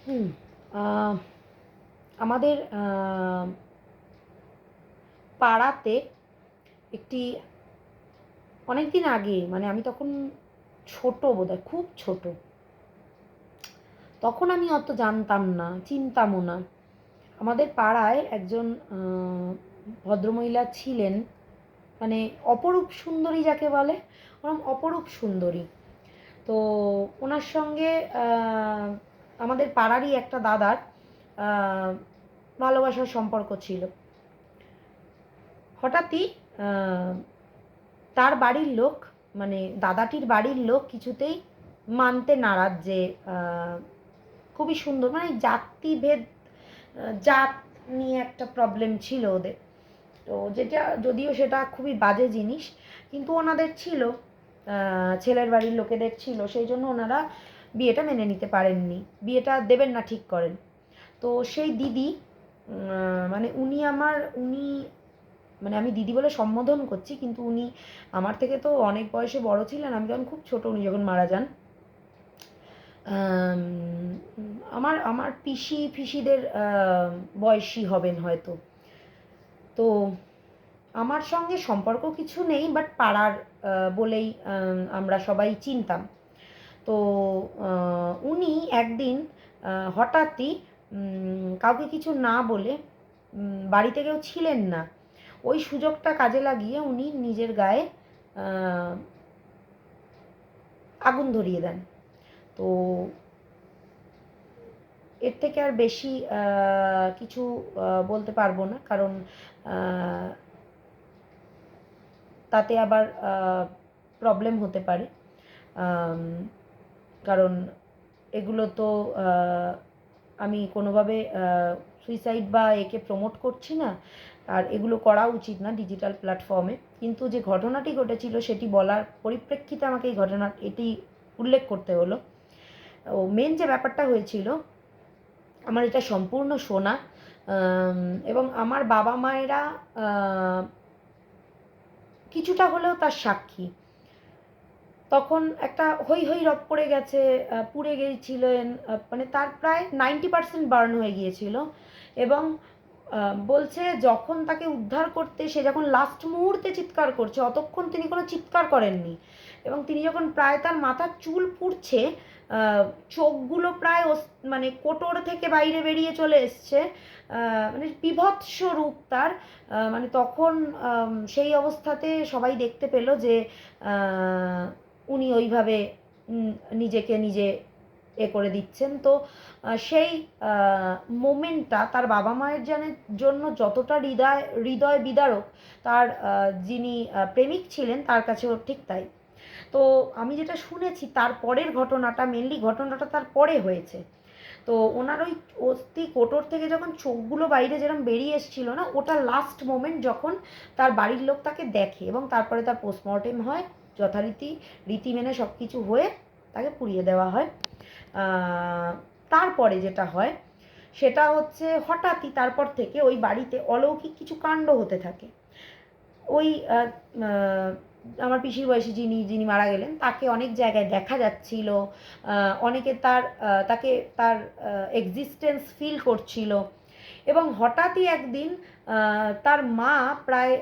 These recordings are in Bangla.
হুম, আমাদের পাড়াতে একটি অনেক দিন আগে, মানে আমি তখন ছোট, বোধহয় খুব ছোট, তখন আমি অত জানতাম না, চিনতামও না। আমাদের পাড়ায় একজন ভদ্রমহিলা ছিলেন, মানে অপরূপ সুন্দরী যাকে বলে, ওরকম অপরূপ সুন্দরী। তো ওনার সঙ্গে আমাদের পাড়ারই একটা দাদার আহ, ভালোবাসার সম্পর্ক ছিল। হঠাৎই আহ, তার বাড়ির লোক, মানে দাদাটির বাড়ির লোক কিছুতেই মানতে নারাজ যে খুবই সুন্দর, মানে জাতিভেদ, জাত নিয়ে একটা প্রবলেম ছিল ওদের। তো যেটা যদিও সেটা খুবই বাজে জিনিস, কিন্তু ওনাদের ছিল, ছেলের বাড়ির লোকেদের ছিল, সেই জন্য ওনারা বিয়েটা মেনে নিতে পারেননি, বিয়েটা দেবেন না ঠিক করেন। তো সেই দিদি, মানে উনি, মানে আমি দিদি বলে সম্বোধন করছি, কিন্তু উনি আমার থেকে তো অনেক বয়সে বড় ছিলেন, আমি তখন খুব ছোট উনি যখন মারা যান। আম, আমার আমার পিসিদের বয়সী হবেন হয়তো। তো আমার সঙ্গে সম্পর্ক কিছু নেই, বাট পাড়ার বলেই আমরা সবাই চিনতাম। তো উনি একদিন হঠাৎই কাউকে কিছু না বলে, বাড়িতে কেউ ছিলেন না, ওই সুযোগটা কাজে লাগিয়ে উনি নিজের গায়ে আহ, আগুন ধরিয়ে দেন। তো এর থেকে আর বেশি কিছু বলতে পারবো না, কারণ আহ, তাতে আবার প্রবলেম হতে পারে। আম, কারণ এগুলো তো আমি কোনোভাবে সুইসাইড বা একে প্রমোট করছি না, আর এগুলো করা উচিত না ডিজিটাল প্ল্যাটফর্মে। কিন্তু যে ঘটনাটি ঘটেছিল সেটি বলার পরিপ্রেক্ষিতে আমাকে এই ঘটনা এটি উল্লেখ করতে হলো। ও মেন যে ব্যাপারটা হয়েছিল, আমার এটা সম্পূর্ণ শোনা, এবং আমার বাবা মায়েরা কিছুটা হলেও তার সাক্ষী। তখন একটা হৈ হৈ রপ পড়ে গেছে, পুড়ে গিয়েছিলেন, মানে তার প্রায় 90% বার্ন হয়ে গিয়েছিল। এবং বলছে যখন তাকে উদ্ধার করতে, সে যখন লাস্ট মুহূর্তে চিৎকার করছে, অতক্ষণ তিনি কোনো চিৎকার করেননি। এবং তিনি যখন প্রায় তার মাথার চুল পুড়ছে, আহ, চোখগুলো প্রায় মানে কোটর থেকে বাইরে বেরিয়ে চলে এসছে, মানে বীভৎস রূপ তার, মানে তখন সেই অবস্থাতে সবাই দেখতে পেল যে উনি ওইভাবে নিজেকে নিজে করে দিচ্ছেন। তো সেই মোমেন্টটা তার বাবা মায়ের জন্য যতটা হৃদয় বিদারক, তার যিনি প্রেমিক ছিলেন তার কাছেও ঠিক তাই। তো আমি যেটা শুনেছি তার পরের ঘটনাটা, মেনলি ঘটনাটা তার পরে হয়েছে। তো ওনার ওই অস্থি কোটর থেকে যখন চোখগুলো বাইরে যেরকম বেরিয়ে এসেছিল না, ওটা লাস্ট মোমেন্ট যখন তার বাড়ির লোক তাকে দেখে, এবং তারপরে তার পোস্টমর্টেম হয় যথারীতি, রীতি মেনে সব কিছু হয়ে তাকে পুড়িয়ে দেওয়া হয়। তারপরে যেটা হয় সেটা হচ্ছে, হঠাৎই তারপর থেকে ওই বাড়িতে অলৌকিক কিছু কাণ্ড হতে থাকে। ওই আমার পিসির বয়সী যিনি যিনি মারা গেলেন, তাকে অনেক জায়গায় দেখা যাচ্ছিল, অনেকে তাকে তার এক্সিস্টেন্স ফিল করছিল। এবং হঠাৎই একদিন তার মা প্রায়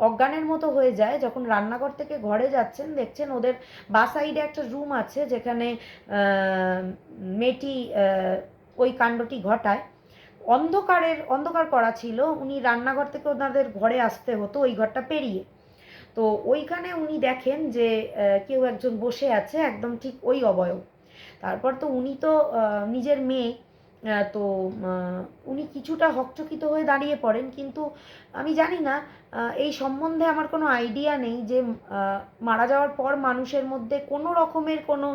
অজ্ঞানের মতো হয়ে যায়, যখন রান্নাঘর থেকে ঘরে যাচ্ছেন, দেখছেন ওদের বা সাইডে একটা রুম আছে যেখানে মেয়েটি ওই কাণ্ডটি ঘটায়। অন্ধকার করা ছিল, উনি রান্নাঘর থেকে ওনাদের ঘরে আসতে হতো ওই ঘরটা পেরিয়ে। তো ওইখানে উনি দেখেন যে কেউ একজন বসে আছে একদম ঠিক ওই অবয়ব। তারপর তো উনি তো নিজের মেয়ে, তো উনি কিছুটা হকচকিত হয়ে দাঁড়িয়ে পড়েন, কিন্তু আমি জানি না, এই সম্বন্ধে আমার কোনো আইডিয়া নেই যে মারা যাওয়ার পর মানুষের মধ্যে কোনো রকমের কোনো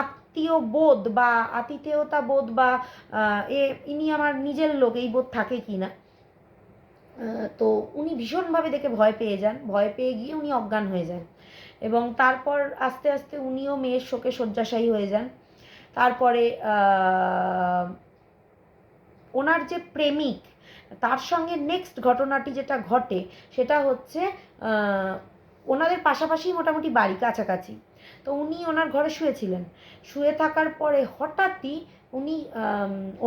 আত্মীয় বোধ বা আতিথেয়তা বোধ বা ইনি আমার নিজের লোক এই বোধ থাকে কি না। তো উনি ভীষণভাবে দেখে ভয় পেয়ে যান, ভয় পেয়ে গিয়ে উনি অজ্ঞান হয়ে যান। এবং তারপর আস্তে আস্তে উনিও মেয়ের শোকে শয্যাশায়ী হয়ে যান। তারপরে ওনার যে প্রেমিক, তার সঙ্গে নেক্সট ঘটনাটি যেটা ঘটে সেটা হচ্ছে, ওনাদের পাশাপাশি মোটামুটি বাড়ি কাছাকাছি। তো উনি ওনার ঘরে শুয়েছিলেন। শুয়ে থাকার পরে হঠাৎই উনি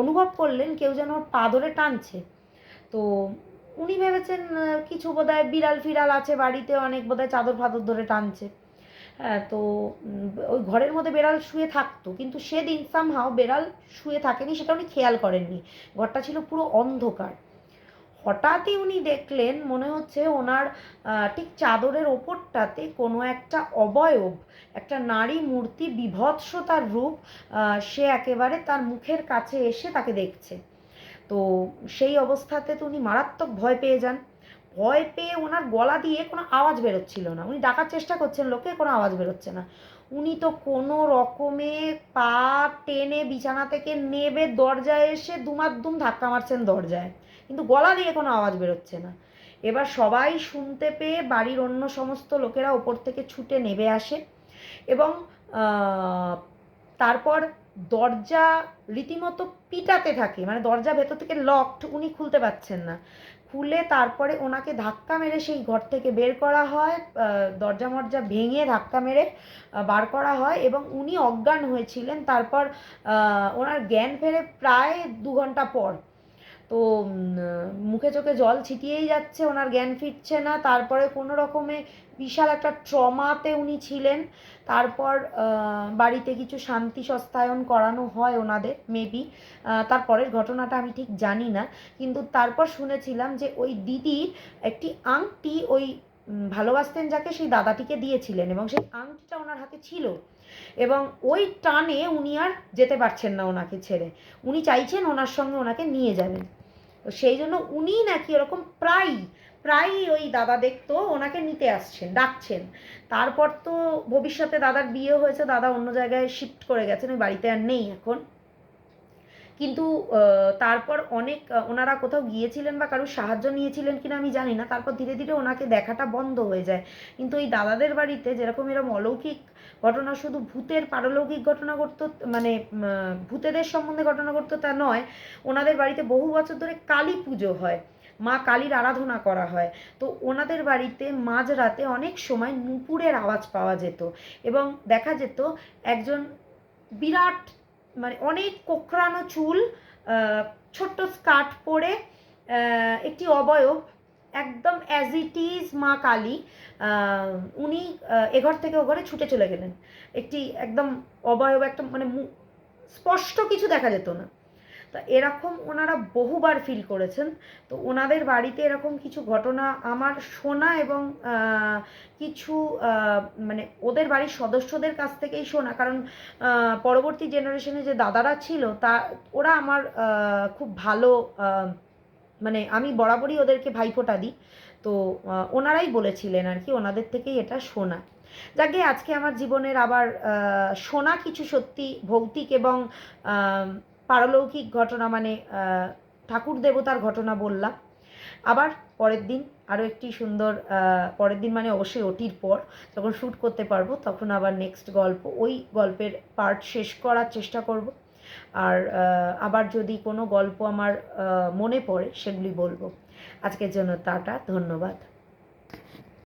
অনুভব করলেন কেউ যেন ওর পা ধরে টানছে। তো উনি ভেবেছেন কিছু বোধহয় বিড়াল ফিরাল আছে বাড়িতে, অনেক বোধহয় চাদর ফাদর ধরে টানছে। হ্যাঁ, তো ওই ঘরের মধ্যে বেড়াল শুয়ে থাকতো, কিন্তু সেদিন সামহাও বেড়াল শুয়ে থাকেনি, সেটা উনি খেয়াল করেননি। ঘরটা ছিল পুরো অন্ধকার। হঠাৎই উনি দেখলেন মনে হচ্ছে ওনার ঠিক চাদরের ওপরটাতে কোনো একটা অবয়ব, একটা নারী মূর্তি, বীভৎসতার রূপ, সে একেবারে তার মুখের কাছে এসে তাকে দেখছে। তো সেই অবস্থাতে তো উনি মারাত্মক ভয় পেয়ে যান। ভয় পেয়ে ওনার গলা দিয়ে কোনো আওয়াজ বেরোচ্ছিল না, উনি ডাকার চেষ্টা করছেন লোকে, কোনো আওয়াজ বেরোচ্ছে না। উনি তো কোনো রকমে পা টেনে বিছানা থেকে নেবে দরজায় এসে দুমাদ্দুম ধাক্কা মারছেন দরজায়, কিন্তু গলা দিয়ে কোনো আওয়াজ বেরোচ্ছে না। এবার সবাই শুনতে পেয়ে বাড়ির অন্য সমস্ত লোকেরা ওপর থেকে ছুটে নেমে আসে এবং তারপর দরজা রীতিমতো পিটাতে থাকে, মানে দরজা ভেতর থেকে লকড, উনি খুলতে পারছেন না। খুলে তারপরে ওনাকে ধাক্কা মেরে সেই ঘর থেকে বের করা হয়, দরজা মরজা ভেঙে ধাক্কা মেরে বার করা হয় এবং উনি অজ্ঞান হয়েছিলেন। তারপর ওনার জ্ঞান ফেরে প্রায় 2 ঘন্টা পর। তো মুখে চোখে জল ছিটিয়েই যাচ্ছে, ওনার জ্ঞান ফিরছে না। তারপরে কোনো রকমে বিশাল একটা ট্রমাতে উনি ছিলেন। তারপর বাড়িতে কিছু শান্তি সস্তায়ন করানো হয় ওনাদের, মেবি। তারপরের ঘটনাটা আমি ঠিক জানি না, কিন্তু তারপর শুনেছিলাম যে ওই দিদির একটি আংটি ওই ভালোবাসতেন যাকে, সেই দাদাটিকে দিয়েছিলেন এবং সেই আংটিটা ওনার হাতে ছিল এবং ওই টানে উনি আর যেতে পারছেন না ওনাকে ছেড়ে। উনি চাইছেন ওনার সঙ্গে ওনাকে নিয়ে যাবেন। তো সেই জন্য উনি নাকি এরকম প্রায়ই ওই দাদা দেখতো ওনাকে নিতে আসছেন, ডাকছেন। তারপর তো ভবিষ্যতে দাদার বিয়ে হয়েছে, দাদা অন্য জায়গায় শিফট করে গেছেন, ওই বাড়িতে আর নেই এখন। কিন্তু তারপর অনেক ওনারা কোথাও গিয়েছিলেন বা কারোর সাহায্য নিয়েছিলেন কিনা আমি জানি না, তারপর ধীরে ধীরে ওনাকে দেখাটা বন্ধ হয়ে যায়। কিন্তু এই দাদাদের বাড়িতে যেরকম এরকম অলৌকিক ঘটনা, শুধু ভূতের পারলৌকিক ঘটনা ঘটতো, মানে ভূতেদের সম্বন্ধে ঘটনা ঘটতো তা নয়, ওনাদের বাড়িতে বহু বছর ধরে কালী পুজো হয়, মা কালীর আরাধনা করা হয়। তো ওনাদের বাড়িতে মাঝরাতে অনেক সময় নুপুরের আওয়াজ পাওয়া যেত এবং দেখা যেত একজন বিরাট, মানে অনেক কোঁকড়ানো চুল, ছোট্ট স্কার্ট পরে, একটি অবয়ব, একদম অ্যাজ ইট ইজ মা কালী। উনি এঘর থেকে ও ঘরে ছুটে চলে গেলেন। একটি একদম অবয়ব, একটা মানে স্পষ্ট কিছু দেখা যেত না। তা এরকম ওনারা বহুবার ফিল করেছেন। তো ওনাদের বাড়িতে এরকম কিছু ঘটনা আমার শোনা এবং কিছু মানে ওদের বাড়ির সদস্যদের কাছ থেকেই শোনা, কারণ পরবর্তী জেনারেশনে যে দাদারা ছিল তা ওরা আমার খুব ভালো, মানে আমি বরাবরই ওদেরকে ভাইফোঁটা দিই। তো ওনারাই বলেছিলেন আর কি, ওনাদের থেকেই এটা শোনা। যাকে আজকে আমার জীবনের আবার শোনা কিছু সত্যি ভৌতিক এবং পারলৌকিক ঘটনা, মানে ঠাকুর দেবতার ঘটনা বললাম। আবার পরের দিন আরও একটি সুন্দর, পরের দিন মানে অবশ্যই ওটির পর যখন শ্যুট করতে পারবো তখন আবার নেক্সট গল্প, ওই গল্পের পার্ট শেষ করার চেষ্টা করব। আর আবার যদি কোনো গল্প আমার মনে পড়ে সেগুলি বলবো। আজকের জন্য টাটা, ধন্যবাদ।